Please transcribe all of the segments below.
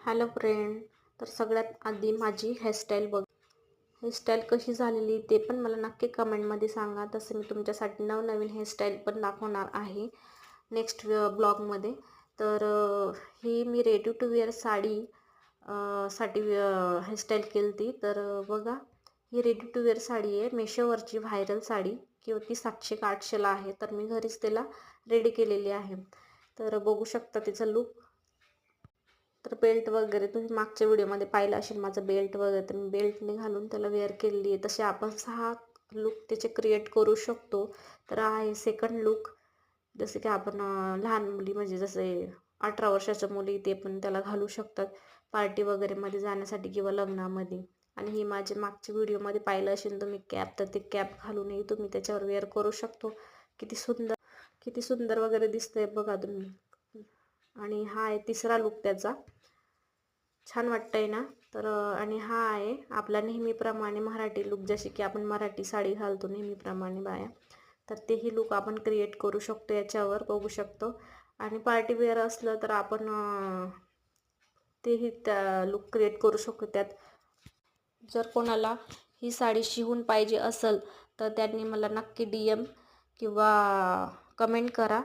Hello friend. तर सगळ्यात आधी माझी हेअरस्टाईल बघ. हेअरस्टाईल कशी झालेली ते पण मला नक्की कमेंटमध्ये सांगा. तसं मी तुमच्यासाठी नवनवीन हेअरस्टाईल पण दाखवणार आहे नेक्स्ट ब्लॉगमध्ये. तर ही मी रेडी टू वेअर साडी साठी हेअरस्टाईल केली ती. तर बघा, ही रेडी टू वेअर साडी आहे, मेशोवरची व्हायरल साडी, किंवा ती 700 का 800ला आहे. तर मी घरीच त्याला रेडी केलेली आहे. तर बघू शकता तिचा लुक. तर बेल्ट वगैरे तुम्ही मागच्या व्हिडिओमध्ये पाहिलं असेल माझं बेल्ट वगैरे, तर मी बेल्टने घालून त्याला वेअर केलेली आहे. तसे आपण 6 लुक त्याचे क्रिएट करू शकतो. तर आहे सेकंड लुक, जसे की आपण लहान मुली म्हणजे जसे 18 वर्षाच्या मुली ते पण त्याला घालू शकतात पार्टी वगैरेमध्ये जाण्यासाठी किंवा लग्नामध्ये. आणि ही माझे मागच्या व्हिडिओमध्ये पाहिलं असेल तुम्ही कॅप, तर ते कॅप घालूनही तुम्ही त्याच्यावर वेअर करू शकतो. किती सुंदर वगैरे दिसतंय बघा तुम्ही. आणि हा आहे तिसरा लुक त्याचा. छान वाटतंय ना. तर आणि हा आहे आपला नेहमीप्रमाणे मराठी लुक, जसे की आपण मराठी साडी घालतो नेहमीप्रमाणे बाया, तर तेही लुक आपण क्रिएट करू शकतो याच्यावर, बघू शकतो. आणि पार्टी वेअर असलं तर आपण तेही त्या लुक क्रिएट करू शकतो त्यात. जर कोणाला ही साडी शिवून पाहिजे असेल तर त्यांनी मला नक्की DM किंवा कमेंट करा.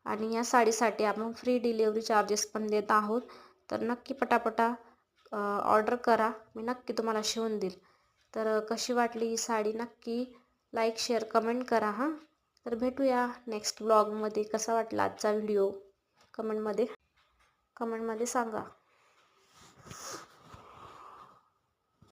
आणि या साडीसाठी आपण फ्री डिलिव्हरी चार्जेस पण देत आहोत. तर नक्की पटापटा ऑर्डर करा, मी नक्की तुम्हाला शिवून देईल. तर कशी वाटली ही साडी नक्की लाईक शेअर कमेंट करा हां. तर भेटूया नेक्स्ट ब्लॉगमध्ये. कसा वाटला आजचा व्हिडिओ कमेंटमध्ये सांगा.